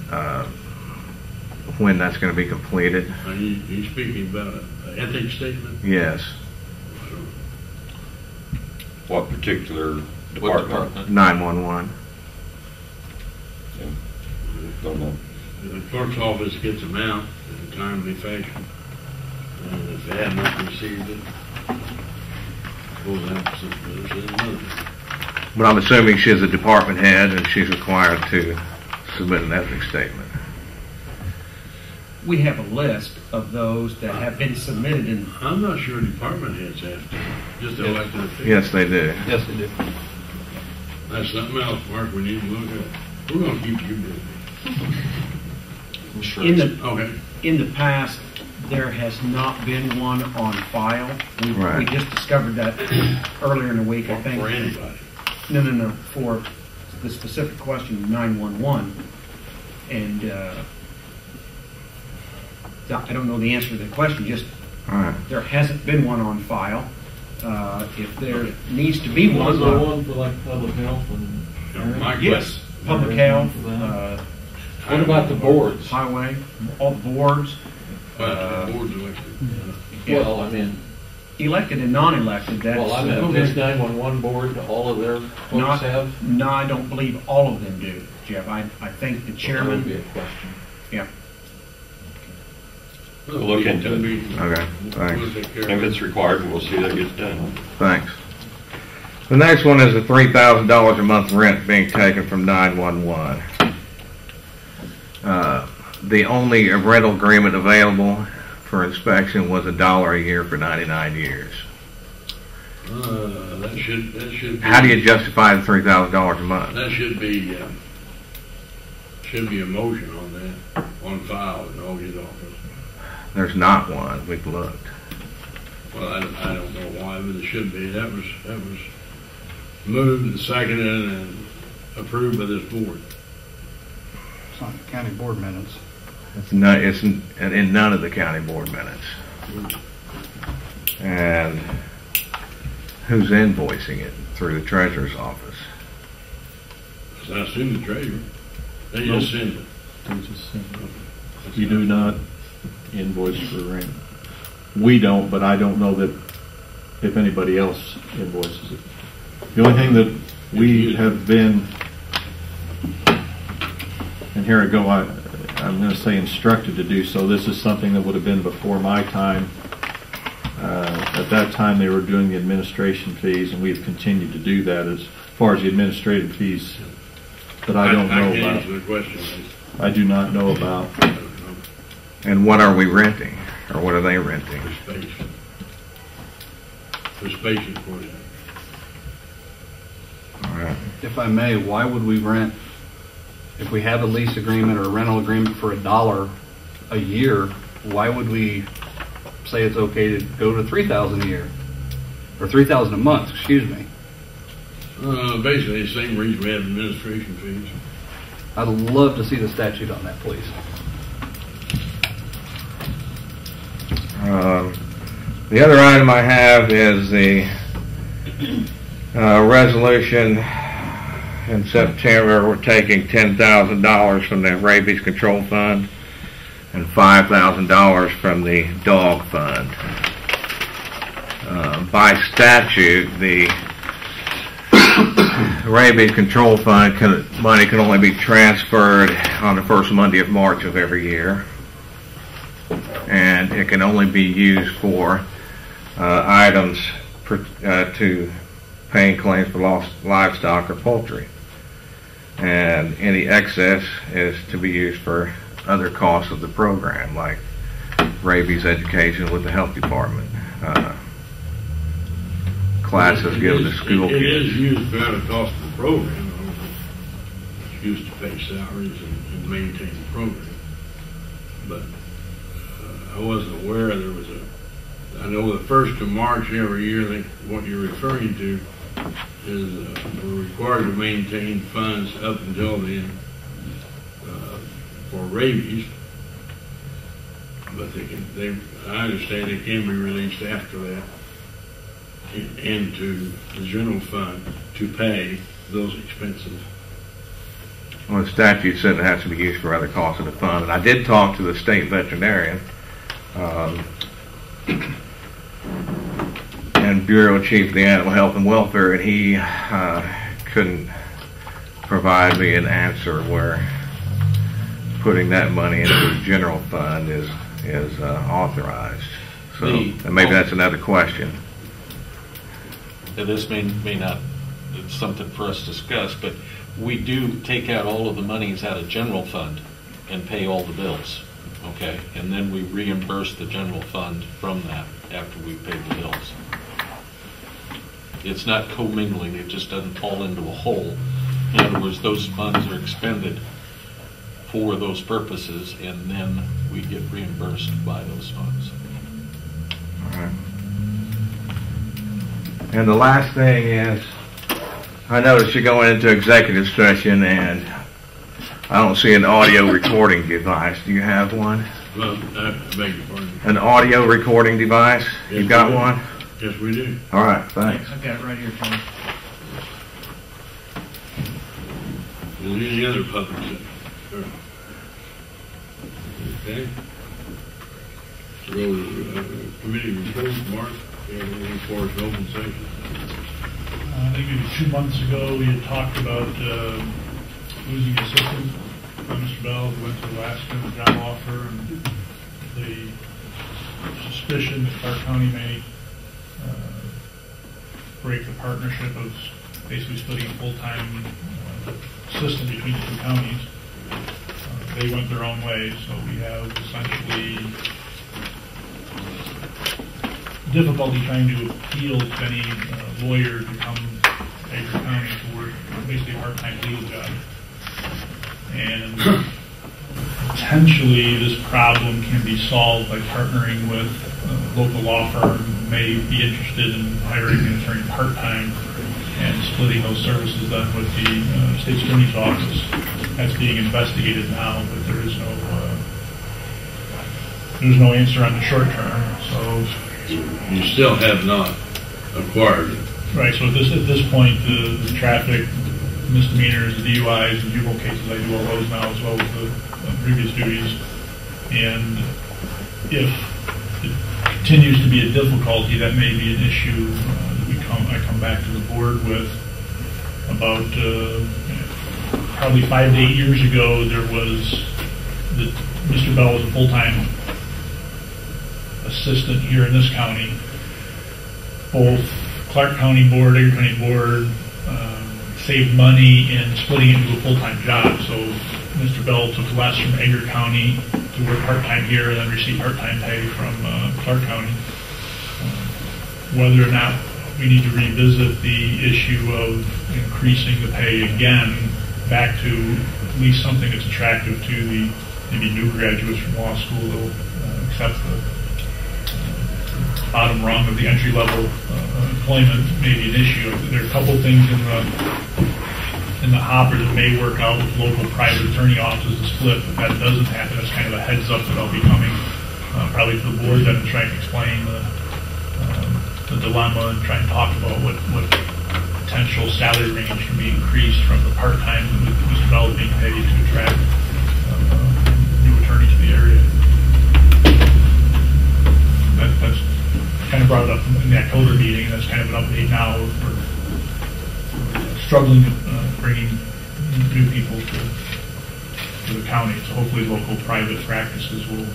when that's going to be completed. Are you speaking about an ethics statement? Yes. What particular What department? department? 911. Don't know. The clerk's office gets them out in a timely fashion. And if they have not received it, goes out to another. But I'm assuming she's a department head and she's required to submit an ethics statement. We have a list of those that have been submitted in. I'm not sure department heads have to, just elected officials. Yes, they do. Yes, they do. That's something else, Mark, we need to look at. We're gonna keep you busy. I'm sure. Okay. In the past, there has not been one on file. We Right. just discovered that earlier in the week, I think. For anybody. No. For the specific question, 911. And I don't know the answer to the question, just All right. there hasn't been one on file. If there needs to be Was one, there one for like public health and? My yes, question, public health, What about the boards? highway, all boards, the board's elected. Well, I mean, elected and non-elected. That's well, I meant this 911 board, all of their folks have? No, I don't believe all of them do, Jeff. I think the That would be chairman, a question. yeah. We'll look into it. Okay, thanks. We'll take care If of it. it's required, we'll see that gets done. Thanks. The next one is the $3,000 a month rent being taken from 911. The only rental agreement available for inspection was $1 a year for 99 years. That should be. How do you justify the $3,000 a month? That should be a motion on that, on file in Augie's office. There's not one. We've looked. Well, I don't know why, but it should be. That was moved and seconded and approved by this board. It's on the county board minutes. It's in none of the county board minutes. And who's invoicing it? Through the treasurer's office. So I assume the treasurer. They just send it. You do not invoice for rent. We don't, but I don't know that if anybody else invoices it. The only thing that we have been, and here I go, I'm going to say instructed to do so. This is something that would have been before my time. At that time, they were doing the administration fees, and we've continued to do that as far as the administrative fees that I don't know I can't about. answer the question. I do not know about. I don't know. And what are we renting? Or what are they renting? For space. For space is for that. All right. If I may, why would we rent, if we have a lease agreement or a rental agreement for $1 a year, why would we say it's okay to go to $3,000 a year? Or $3,000 a month, excuse me. Basically, the same reason we have administration fees. I'd love to see the statute on that, please. The other item I have is the resolution in September. We're taking $10,000 from the rabies control fund and $5,000 from the dog fund. By statute, the rabies control fund money can only be transferred on the first Monday of March of every year, and it can only be used for items to paying claims for lost livestock or poultry, and any excess is to be used for other costs of the program, like rabies education with the health department, classes given to school It kids. is used for the cost of the program. It's used to pay salaries and maintain the program. But I wasn't aware there was I know the 1st of March every year, I think what you're referring to is we're required to maintain funds up until then for rabies. But I understand they can be released after that. into the general fund to pay those expenses. Well, the statute said it has to be used for other costs of the fund, and I did talk to the state veterinarian and Bureau Chief of the Animal Health and Welfare, and he couldn't provide me an answer where putting that money into the general fund is authorized. So and maybe that's another question. And this may not, it's something for us to discuss, but we do take out all of the monies out of general fund and pay all the bills, okay? And then we reimburse the general fund from that after we've paid the bills. It's not commingling, it just doesn't fall into a hole. In other words, those funds are expended for those purposes, and then we get reimbursed by those funds. All right. And the last thing is, I noticed you're going into executive session, and I don't see an audio recording device. Do you have one? Well, I beg your pardon. An audio recording device? Yes, You've got we do. one? Yes, we do. All right, thanks. I've got it right here, Tony. Is there any other public sector? Okay. So, committee report, Mark, anything for us, open session? I think maybe 2 months ago we had talked about losing a assistant from Mr. Bell, who went to Alaska with a job offer, and the suspicion that Clark County may break the partnership of basically splitting a full-time system between the two counties. They went their own way, so we have essentially difficulty trying to appeal to any lawyer to come to Edgar County to work basically a part-time legal job. And potentially this problem can be solved by partnering with a local law firm who may be interested in hiring an attorney part-time and splitting those services then with the State's Attorney's Office. That's being investigated now, but there's no answer on the short term. So you still have not acquired it. Right. So at this point, the traffic misdemeanors, the DUIs, the juvenile cases, I do all those now as well as the previous duties. And if it continues to be a difficulty, that may be an issue that I come back to the board with. About probably 5 to 8 years ago, there was Mr. Bell was a full-time assistant here in this county. Both Clark County Board, Edgar County Board saved money in splitting it into a full-time job. So Mr. Bell took less from Edgar County to work part-time here and then receive part-time pay from Clark County. Whether or not we need to revisit the issue of increasing the pay again back to at least something that's attractive to the maybe new graduates from law school that will accept the bottom rung of the entry-level employment may be an issue. There are a couple things in the hopper that may work out with local private attorney offices to split. If that doesn't happen, that's kind of a heads up that I'll be coming probably to the board then and trying to explain the dilemma and try and talk about what potential salary range can be increased from the part-time that Mr. Bell is being paid to attract new attorneys to the area. That's kind of brought it up in the October meeting. That's kind of an update now. We're struggling bringing new people to the county. So hopefully local private practices will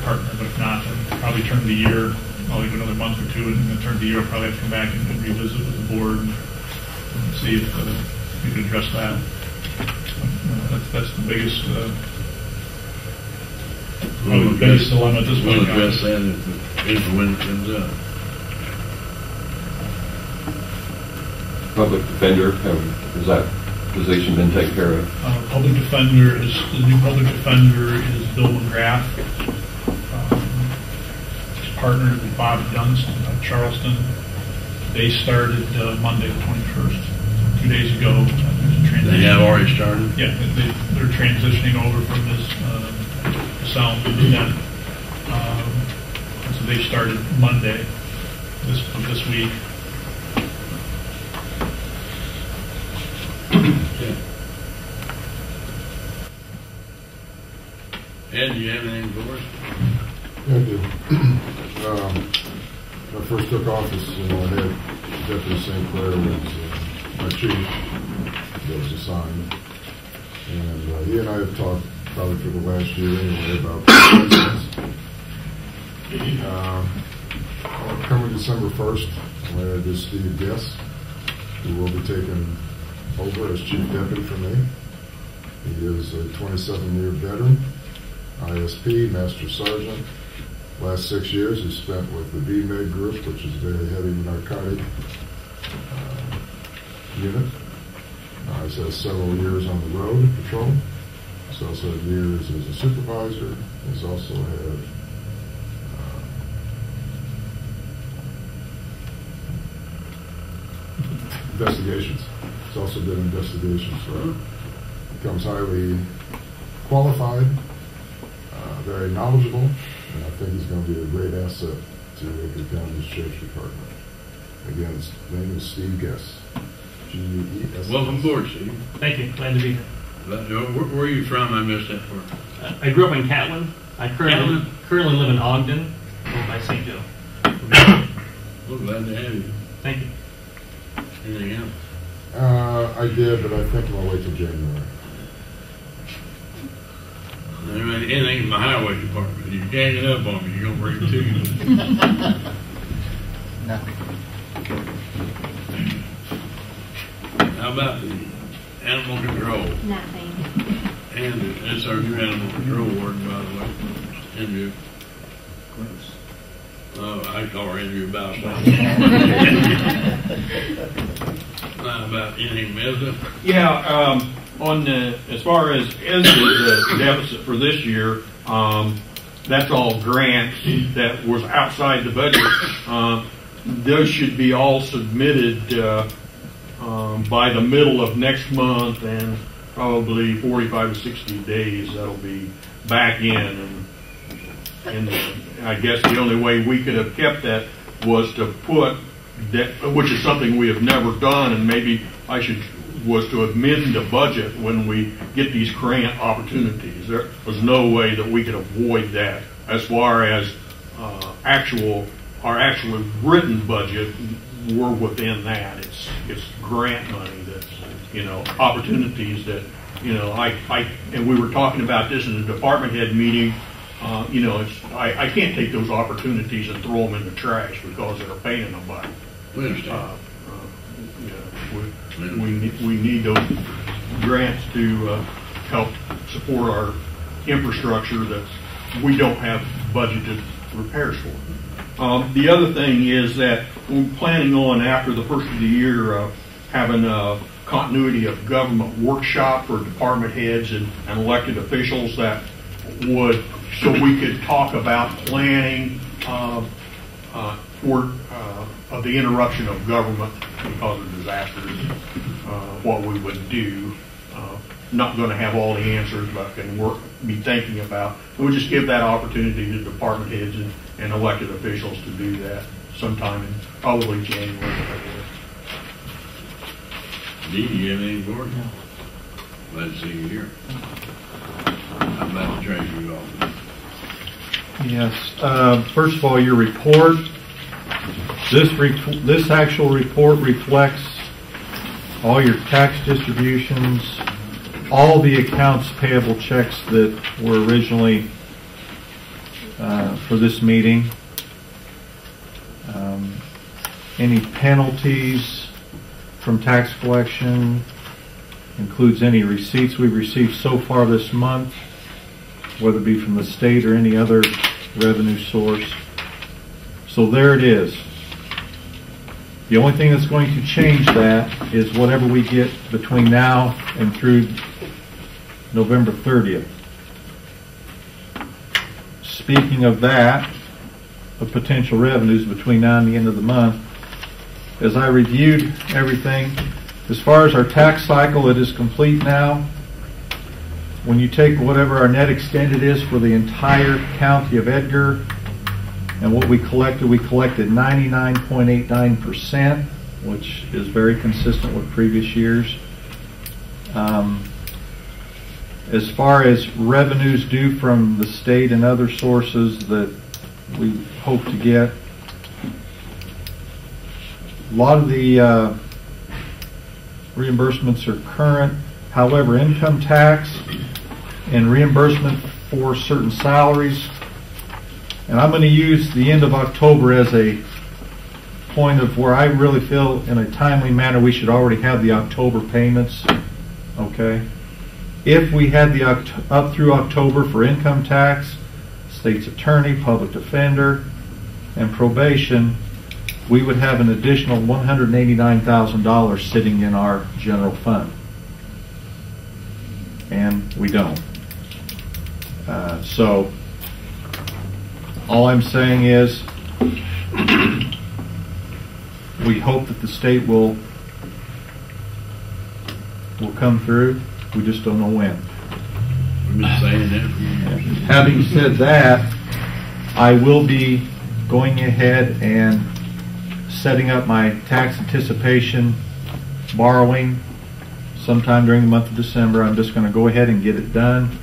partner. But if not, then probably turn of the year, I'll leave another month or two, and then turn of the year I'll probably have to come back and revisit with the board and see if we can address that. That's the biggest dilemma at this point. We'll address that if when it comes up. Public defender, has that position been taken care of? The new public defender is Bill McGrath. He's partnered with Bob Dunst of Charleston. They started Monday the 21st, so 2 days ago. They have already started? Yeah, they're transitioning over from this sound to that. So they started Monday. this week. Ed, do you have anything for us? Yeah, I do. When I first took office, I had Deputy St. Clair was my chief that was assigned. And he and I have talked probably for the last year anyway about coming December 1st, I had this Steve Guess, who will be taking over as chief deputy for me. He is a 27-year veteran, ISP, Master Sergeant. Last 6 years he spent with the VMED group, which is a very heavy narcotic unit. He's had several years on the road patrol. He's also had years as a supervisor. He's also had investigations. He's also done investigations. Becomes highly qualified, very knowledgeable, and I think he's going to be a great asset to Edgar County's Sheriff's Department. Again, his name is Steve Guess. G-U-E-S. Welcome aboard, Steve. Thank you. Glad to be here. Where are you from? I missed that part. I grew up in Catlin. I currently live in Ogden, over by St. Joe. Well, glad to have you. Thank you. Anything else? I did, but I think I'll wait till January. Anything in the highway department, you're ganging up on me, you're going to bring it to you. Nothing. How about the animal control? Nothing. And it's our new animal control warden, by the way, Andrew. Oh, I call her Andrew Bowser. About anything, Mezda? Yeah, as far as the deficit for this year, that's all grants that was outside the budget. Those should be all submitted by the middle of next month, and probably 45 to 60 days that'll be back in. And I guess the only way we could have kept that was to put that, which is something we have never done, and maybe was to amend the budget when we get these grant opportunities. There was no way that we could avoid that. As far as our actual written budget, we're within that. It's grant money that's, opportunities that, and we were talking about this in the department head meeting. I can't take those opportunities and throw them in the trash because they're a pain in the butt. We understand. We need those grants to help support our infrastructure that we don't have budgeted repairs for. The other thing is that we're planning on, after the first of the year, having a continuity of government workshop for department heads and elected officials so we could talk about planning for the interruption of government because of disasters, what we would do. Not going to have all the answers, but can be thinking about. We'll just give that opportunity to department heads and elected officials to do that sometime in probably January. Dee, do you have anything for us? No. Glad to see you here. How about the treasurer's office? Yes. First of all, your report. This actual report reflects all your tax distributions, all the accounts payable checks that were originally for this meeting, any penalties from tax collection, includes any receipts we've received so far this month, whether it be from the state or any other revenue source. So there it is. The only thing that's going to change that is whatever we get between now and through November 30th. Speaking of that, of potential revenues between now and the end of the month, as I reviewed everything, as far as our tax cycle, it is complete now. When you take whatever our net extended is for the entire county of Edgar, And what we collected 99.89%, which is very consistent with previous years. As far as revenues due from the state and other sources that we hope to get, a lot of the reimbursements are current. However, income tax and reimbursement for certain salaries, and I'm going to use the end of October as a point of where I really feel in a timely manner we should already have the October payments. Okay? If we had the up through October for income tax, state's attorney, public defender, and probation, we would have an additional $189,000 sitting in our general fund. And we don't. So all I'm saying is we hope that the state will come through. We just don't know when. We've been saying that. Having said that, I will be going ahead and setting up my tax anticipation borrowing sometime during the month of December. I'm just going to go ahead and get it done.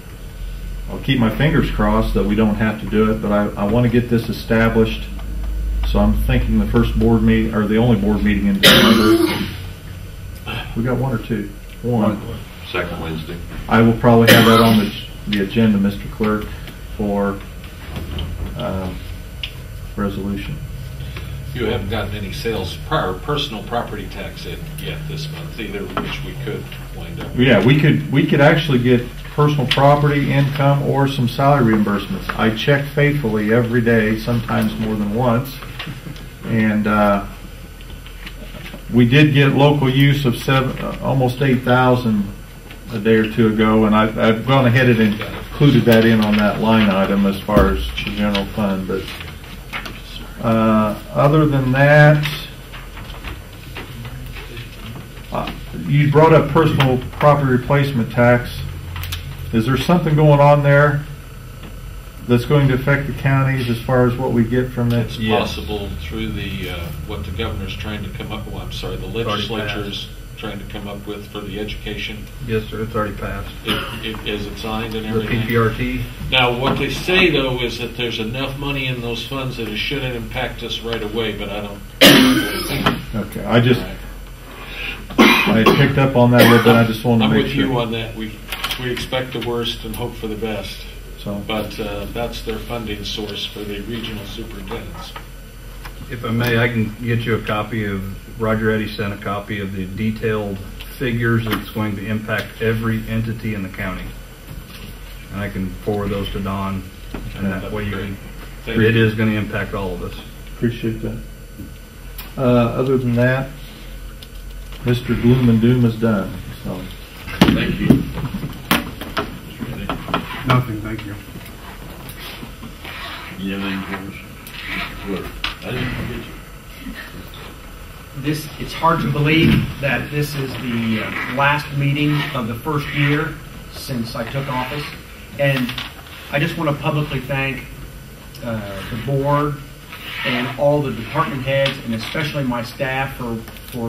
I'll keep my fingers crossed that we don't have to do it, but I want to get this established. So I'm thinking the first board meeting, or the only board meeting in December. We got one or two? One. Second Wednesday. I will probably have that on the agenda, Mr. Clerk, for resolution. You haven't gotten any sales, personal property tax in yet this month either, which we could wind up. Yeah, we could actually get personal property income or some salary reimbursements. I check faithfully every day, sometimes more than once, and we did get local use of almost 8,000 a day or two ago, and I've gone ahead and included that in on that line item as far as the general fund. But other than that, you brought up personal property replacement tax. Is there something going on there that's going to affect the counties as far as what we get from that? It's possible through the what the governor's trying to come up. Well, I'm sorry, the legislature's trying to come up with for the education. Yes, sir. It's already passed. Is it signed and The everything? PPRT. Now, what they say though is that there's enough money in those funds that it shouldn't impact us right away. But I don't. Okay, I picked up on that a little bit. I just wanted to make sure. I'm with you on that. We expect the worst and hope for the best. So, but that's their funding source for the regional superintendents. If I may, I can get you a copy of, Roger Eddy sent a copy of the detailed figures that's going to impact every entity in the county. And I can forward those to Don, and that way it is going to impact all of us. Appreciate that. Other than that, Mr. Gloom and Doom is done. So. Thank you. Nothing, thank you. You have anything for us? I didn't forget you. It's hard to believe that this is the last meeting of the first year since I took office. And I just want to publicly thank the board and all the department heads, and especially my staff for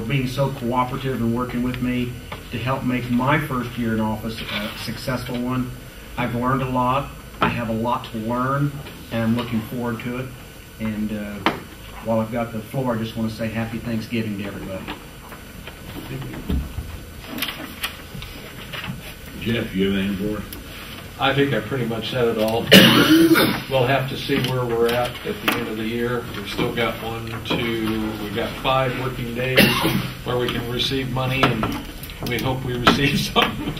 being so cooperative and working with me to help make my first year in office a successful one. I've learned a lot. I have a lot to learn, and I'm looking forward to it. And while I've got the floor, I just want to say Happy Thanksgiving to everybody. Jeff, you have anything for us? I think I pretty much said it all. We'll have to see where we're at the end of the year. We've still got 5 working days where we can receive money, and we hope we receive some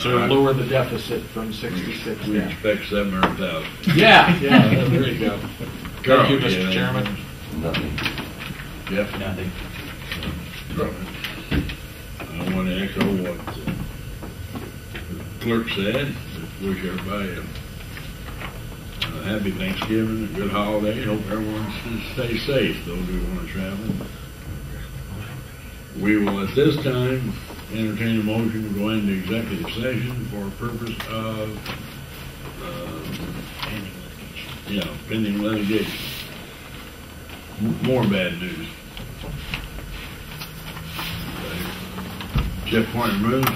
to lower the deficit from 66 We expect 700,000. Yeah, there you go. Carl, Thank you, Mr. Chairman. Nothing. Jeff? Nothing. I want to echo what the clerk said. Wish everybody a happy Thanksgiving, a good holiday. Hope everyone stays safe, those who want to travel. We will at this time entertain a motion to go into executive session for a purpose of pending litigation. more bad news. Jeff Pointer moves.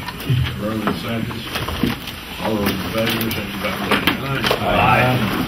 Vernon seconds. All those in favor, signify by saying aye. Aye.